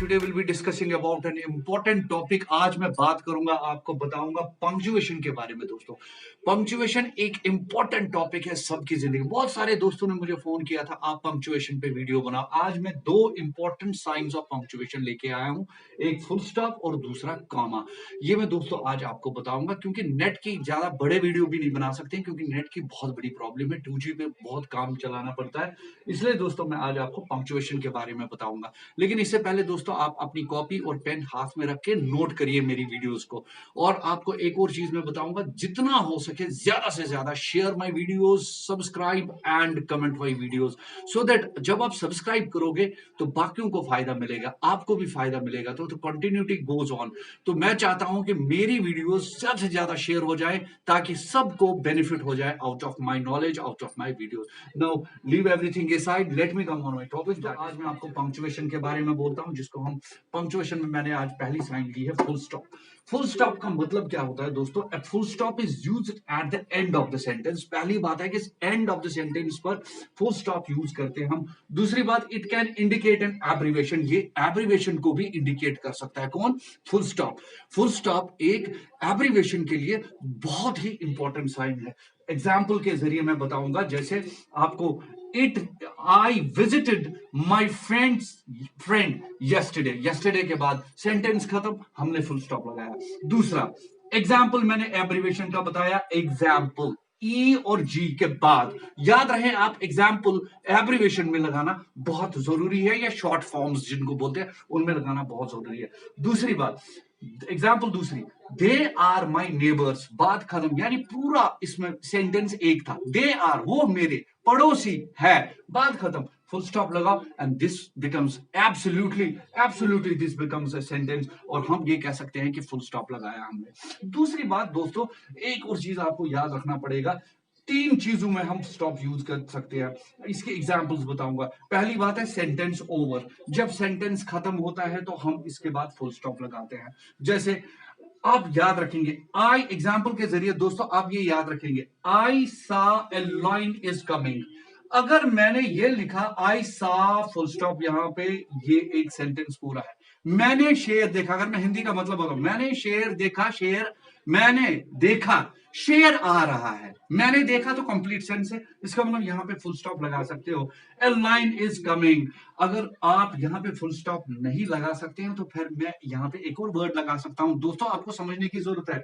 today we'll be discussing about an important topic. आज मैं बात करूंगा, आपको बताऊंगा पंक्चुएशन के बारे में। दोस्तों, पंक्चुएशन एक इंपॉर्टेंट टॉपिक है सबकी जिंदगी। बहुत सारे दोस्तों ने मुझे फोन किया था, आप पंक्चुएशन पे वीडियो बनाओ। आज मैं दो इंपॉर्टेंट साइंस ऑफ पंक्चुएशन लेके आया हूं, एक फुल स्टॉप और दूसरा कॉमा। ये मैं दोस्तों आज आपको बताऊंगा, क्योंकि नेट की ज्यादा बड़े वीडियो भी नहीं बना सकते, क्योंकि नेट की बहुत बड़ी प्रॉब्लम है, 2G पे बहुत काम चलाना पड़ता है। इसलिए दोस्तों मैं आज आपको पंक्चुएशन के बारे में बताऊंगा। लेकिन इससे पहले दोस्तों आप अपनी कॉपी और पेन हाथ में रख के नोट करिए मेरी वीडियोस को। और आपको एक और चीज मैं बताऊंगा, जितना हो सके ज्यादा से ज्यादा share my videos, subscribe and comment my videos, so that जब आप सब्सक्राइब करोगे तो बाकियों को फायदा मिलेगा, आपको भी फायदा मिलेगा। तो कंटिन्यूटी गोज ऑन। तो मैं चाहता हूं कि मेरी वीडियोस ज्यादा से ज्यादा शेयर हो जाए, ताकि सबको बेनिफिट हो जाए out of my knowledge, out of my videos. Now leave everything aside, let me come on my topic. आज मैं आपको पंक्चुएशन के बारे में बोलता हूं, जिसको हम पंक्चुएशन में मैंने आज पहली साइन ली है फुल स्टॉप। फुल स्टॉप का मतलब क्या होता है दोस्तों? A full stop is used at the end of the sentence. पहली बात है कि एंड ऑफ द सेंटेंस पर फुल स्टॉप यूज करते हैं हम। दूसरी बात, it can indicate an abbreviation. ये एब्रिवेशन को भी इंडिकेट कर सकता है। कौन? Full stop. फुल स्टॉप एक एब्रिवेशन के लिए बहुत ही इंपॉर्टेंट साइन है। एग्जाम्पल के जरिए मैं बताऊंगा, जैसे आपको I visited my friend yesterday। yesterday के बाद सेंटेंस खत्म, हमने फुल स्टॉप लगाया। दूसरा एग्जाम्पल मैंने एब्रिवेशन का बताया, एग्जाम्पल ई और जी के बाद। याद रहे आप, एग्जाम्पल एब्रिवेशन में लगाना बहुत जरूरी है, या शॉर्ट फॉर्म्स जिनको बोलते हैं उनमें लगाना बहुत जरूरी है। दूसरी बात, एग्जाम्पल दूसरी, दे आर माई नेबर्स, बात खत्म, यानी पूरा इसमें सेंटेंस एक था। दे आर, वो मेरे पड़ोसी है, बात खत्म, फुल स्टॉप लगाओ, and this becomes absolutely this becomes a sentence, और हम ये कह सकते हैं कि फुल स्टॉप लगाया हमने। दूसरी बात दोस्तों, एक और चीज आपको याद रखना पड़ेगा, तीन चीजों में हम स्टॉप यूज कर सकते हैं। इसके एग्जांपल्स बताऊंगा। पहली बात है सेंटेंस ओवर। जब सेंटेंस खत्म होता है तो हम इसके बाद फुल स्टॉप लगाते हैं। जैसे आप याद रखेंगे, आई एग्जाम्पल के जरिए दोस्तों आप ये याद रखेंगे, आई सा ए लाइन इज कमिंग। अगर मैंने ये लिखा आई सा फुल स्टॉप, यहां पे ये एक सेंटेंस पूरा है। मैंने शेर देखा, अगर मैं हिंदी का मतलब बताऊं, मैंने शेर देखा, शेर मैंने देखा, शेर आ रहा है, मैंने देखा तो कंप्लीट सेंस है, इसका मतलब यहां पे फुल स्टॉप लगा सकते हो। ए लाइन इज कमिंग। अगर आप यहां पे फुल स्टॉप नहीं लगा सकते हैं तो फिर मैं यहां पे एक और वर्ड लगा सकता हूं। दोस्तों आपको समझने की जरूरत है,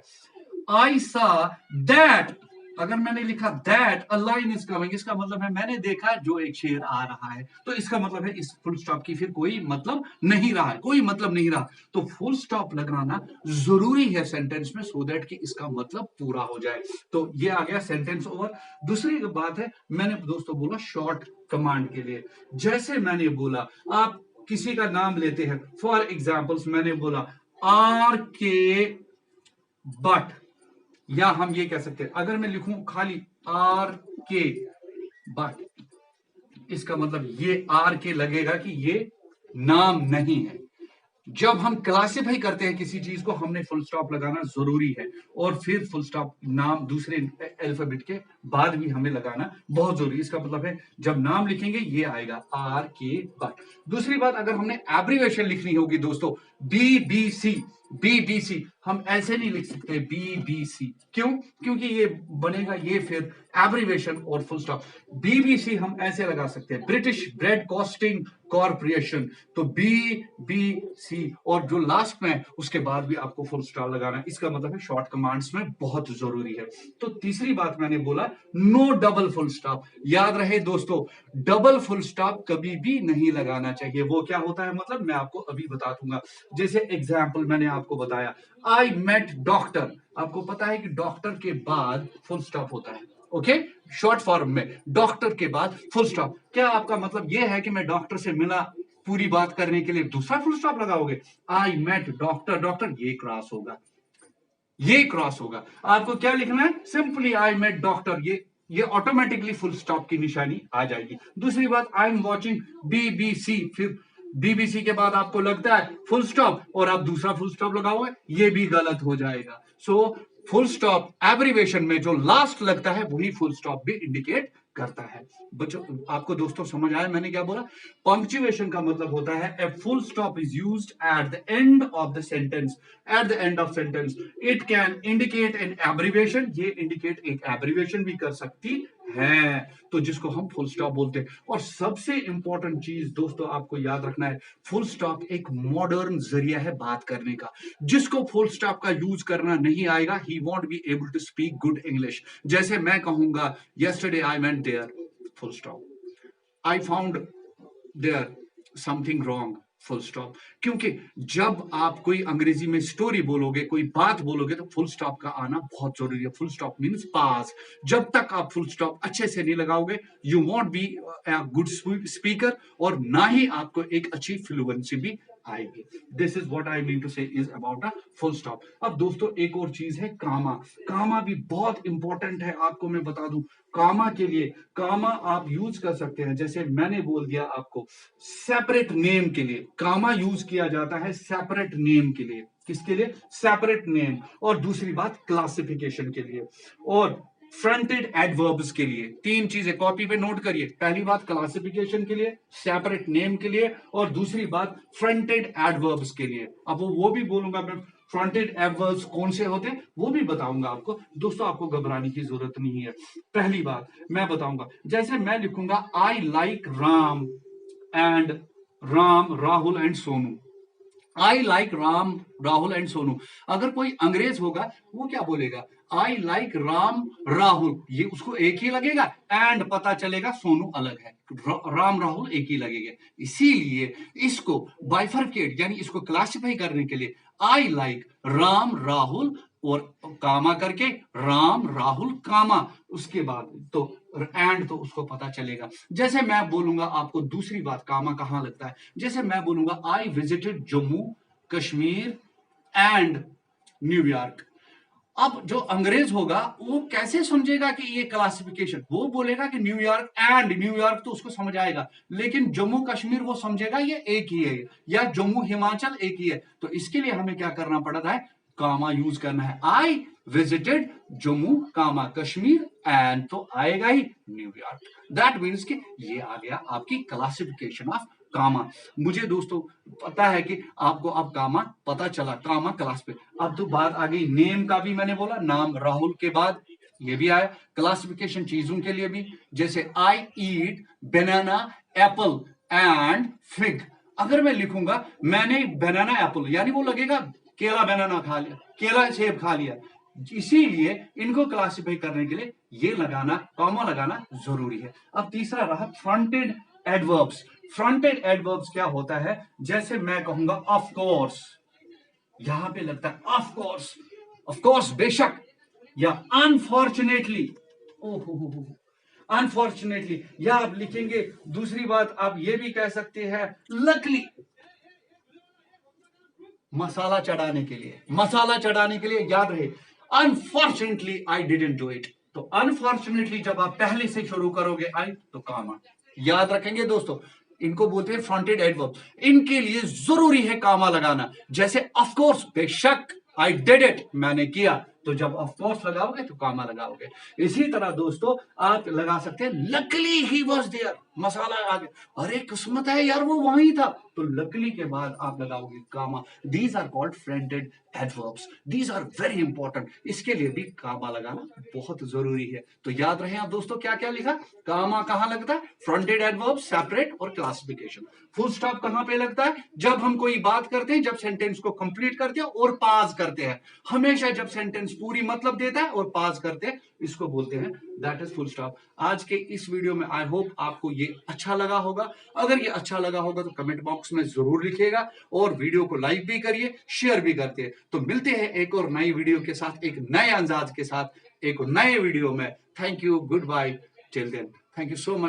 आई सा दैट। अगर मैंने लिखा that a line is coming, इसका मतलब है मैंने देखा जो एक शेर आ रहा है। तो इसका मतलब है इस फुल स्टॉप की फिर कोई मतलब नहीं रहा है, कोई मतलब नहीं रहा। तो फुल स्टॉप लगाना जरूरी है सेंटेंस में, सो दैट कि इसका मतलब पूरा हो जाए। तो ये आ गया सेंटेंस ओवर। दूसरी बात है, मैंने दोस्तों बोला शॉर्ट कमांड के लिए। जैसे मैंने बोला, आप किसी का नाम लेते हैं, फॉर एग्जाम्पल्स मैंने बोला आर के बट, या हम ये कह सकते हैं, अगर मैं लिखूं खाली आर के बट, इसका मतलब ये आर के लगेगा कि ये नाम नहीं है। जब हम क्लासिफाई करते हैं किसी चीज को, हमने फुल स्टॉप लगाना जरूरी है, और फिर फुल स्टॉप नाम दूसरे अल्फाबेट के बाद भी हमें लगाना बहुत जरूरी है। इसका मतलब है जब नाम लिखेंगे ये आएगा आर के बट। दूसरी बात, अगर हमने एब्रीवेशन लिखनी होगी दोस्तों, BBC, BBC हम ऐसे नहीं लिख सकते BBC। क्यों? क्योंकि ये बनेगा ये फिर एब्रीवेशन और फुल स्टॉप। BBC हम ऐसे लगा सकते हैं, ब्रिटिश ब्रॉडकास्टिंग कॉर्पोरेशन। तो BBC, और जो लास्ट में उसके बाद भी आपको फुल स्टॉप लगाना है। इसका मतलब है शॉर्ट कमांड्स में बहुत जरूरी है। तो तीसरी बात मैंने बोला, नो डबल फुल स्टॉप। याद रहे दोस्तों, डबल फुल स्टॉप कभी भी नहीं लगाना चाहिए। वो क्या होता है मतलब मैं आपको अभी बता दूंगा। जैसे एग्जाम्पल मैंने आपको बताया, आई मेट डॉक्टर। आपको पता है कि डॉक्टर के बाद फुल स्टॉप होता है, ओके? शॉर्ट फॉर्म में डॉक्टर के बाद फुल स्टॉप। क्या आपका मतलब यह है कि मैं डॉक्टर से मिला, पूरी बात करने के लिए दूसरा फुल स्टॉप लगाओगे? आई मेट डॉक्टर, डॉक्टर ये क्रॉस होगा, ये क्रॉस होगा। आपको क्या लिखना है? सिंपली आई मेट डॉक्टर, ये ऑटोमेटिकली फुल स्टॉप की निशानी आ जाएगी। दूसरी बात, आई एम वॉचिंग BBC, फिर BBC के बाद आपको लगता है फुल स्टॉप और आप दूसरा फुल स्टॉप लगाओगे, ये भी गलत हो जाएगा। सो फुल स्टॉप एब्रिवेशन में जो लास्ट लगता है वही फुल स्टॉप भी इंडिकेट करता है। बच्चों, आपको दोस्तों समझ आया मैंने क्या बोला? पंक्चुएशन का मतलब होता है a full stop is used at the end of the sentence. At the end of sentence it can indicate an abbreviation, ये इंडिकेट एक एब्रिवेशन भी कर सकती है, तो जिसको हम फुल स्टॉप बोलते हैं। और सबसे इंपॉर्टेंट चीज दोस्तों आपको याद रखना है, फुल स्टॉप एक मॉडर्न जरिया है बात करने का। जिसको फुल स्टॉप का यूज करना नहीं आएगा, he won't be able to speak good English. जैसे मैं कहूंगा yesterday I went there, full stop. I found there something wrong, full stop. क्योंकि जब आप कोई अंग्रेजी में स्टोरी बोलोगे, कोई बात बोलोगे, तो फुल स्टॉप का आना बहुत जरूरी है। Full stop means pass. जब तक आप फुल स्टॉप अच्छे से नहीं लगाओगे, you won't be a good speaker, और ना ही आपको एक अच्छी फ्लुएंसी भी आएगी। This is what I mean to say is about a full stop. अब दोस्तों एक और चीज है कामा। कामा भी बहुत इंपॉर्टेंट है, आपको मैं बता दूं। कामा के लिए कामा आप यूज कर सकते हैं, जैसे मैंने बोल दिया आपको सेपरेट नेम के लिए कामा यूज किया जाता है, सेपरेट नेम के लिए। किसके लिए? Separate name. और दूसरी बात क्लासिफिकेशन के लिए, और फ्रंटेड एडवर्ब्स के लिए। तीन चीजें कॉपी पे नोट करिए। पहली बात क्लासिफिकेशन के लिए, सेपरेट नेम के लिए, और दूसरी बात फ्रंटेड एडवर्ब्स के लिए। अब वो भी बोलूंगा मैं, फ्रंटेड एडवर्ब्स कौन से होते हैं वो भी बताऊंगा आपको। दोस्तों आपको घबराने की जरूरत नहीं है। पहली बात मैं बताऊंगा, जैसे मैं लिखूंगा I like Ram and Ram, Rahul and Sonu. I like Ram, Rahul and Sonu. अगर कोई अंग्रेज होगा वो क्या बोलेगा? आई लाइक राम, राहुल, ये उसको एक ही लगेगा, एंड पता चलेगा सोनू अलग है। राम राहुल एक ही लगेगा। इसीलिए इसको बाइफरकेट यानी इसको क्लासिफाई करने के लिए आई लाइक राम, राहुल और कामा करके राम, राहुल, कामा, उसके बाद तो एंड, तो उसको पता चलेगा। जैसे मैं बोलूंगा आपको दूसरी बात, कामा कहां लगता है। जैसे मैं बोलूंगा आई visited Jammu Kashmir and New York. अब जो अंग्रेज होगा वो कैसे समझेगा कि ये क्लासिफिकेशन? वो बोलेगा कि न्यूयॉर्क एंड न्यूयॉर्क, तो उसको समझ आएगा। लेकिन जम्मू कश्मीर वो समझेगा ये एक ही है, या जम्मू हिमाचल एक ही है। तो इसके लिए हमें क्या करना पड़ता है? कामा यूज करना है। I visited Jammu comma Kashmir and, तो आएगा ही न्यूयॉर्क। दैट मीन्स कि ये आ गया आपकी क्लासिफिकेशन ऑफ कामा। मुझे दोस्तों पता है कि आपको अब कामा पता चला, कामा क्लास पे। अब तो बात आ गई नेम का भी, मैंने बोला नाम राहुल के बाद ये भी आया। क्लासिफिकेशन चीजों के लिए भी, जैसे आई ईट बनाना एप्पल एंड फिग। अगर मैं लिखूंगा मैंने बनाना एप्पल, यानी वो लगेगा केला बनाना खा लिया, केला सेब खा लिया। इसीलिए इनको क्लासिफाई करने के लिए ये लगाना, कॉमा लगाना जरूरी है। अब तीसरा रहा फ्रंटेड एडवर्ब्स। फ्रंटेड एडवर्ब्स क्या होता है? जैसे मैं कहूंगा ऑफ कोर्स, यहां पे लगता है ऑफ कोर्स बेशक, या अनफॉर्चुनेटली, ओहो अनफॉर्चुनेटली, या आप लिखेंगे दूसरी बात, आप ये भी कह सकते हैं लकली, मसाला चढ़ाने के लिए, मसाला चढ़ाने के लिए याद रहे unfortunately I didn't do it. तो अनफॉर्चुनेटली जब आप पहले से शुरू करोगे आई, तो कामा याद रखेंगे दोस्तों। इनको बोलते हैं फ्रंटेड एडवर्ब। इनके लिए जरूरी है कामा लगाना। जैसे ऑफ कोर्स बेशक, आई डिड इट, मैंने किया, तो जब ऑफ कोर्स लगाओगे तो कामा लगाओगे। इसी तरह दोस्तों आप लगा सकते हैं लकली ही वाज देयर, मसाला आ गया, अरे किस्मत है यार वो वहीं था, तो लकली के बाद आप लगाओगे comma. These are called fronted adverbs, these are very important. इसके लिए भी कामा लगाना बहुत जरूरी है। तो याद रहे आप दोस्तों क्या क्या लिखा? कामा कहां लगता है? फ्रंटेड एडवर्ब, सेपरेट और क्लासिफिकेशन। फुल स्टॉप कहां पे लगता है? जब हम कोई बात करते हैं, जब सेंटेंस को कंप्लीट करते हैं और पाज करते हैं। हमेशा जब सेंटेंस पूरी मतलब देता है और पाज करते हैं, इसको बोलते हैं दैट इज फुल स्टॉप। आज के इस वीडियो में आई होप आपको ये अच्छा लगा होगा। अगर ये अच्छा लगा होगा तो कमेंट बॉक्स में जरूर लिखिएगा, और वीडियो को लाइक भी करिए, शेयर भी करते हैं। तो मिलते हैं एक और नई वीडियो के साथ, एक नए अंदाज के साथ, एक नए वीडियो में। Thank you, good bye, till then, thank you so much.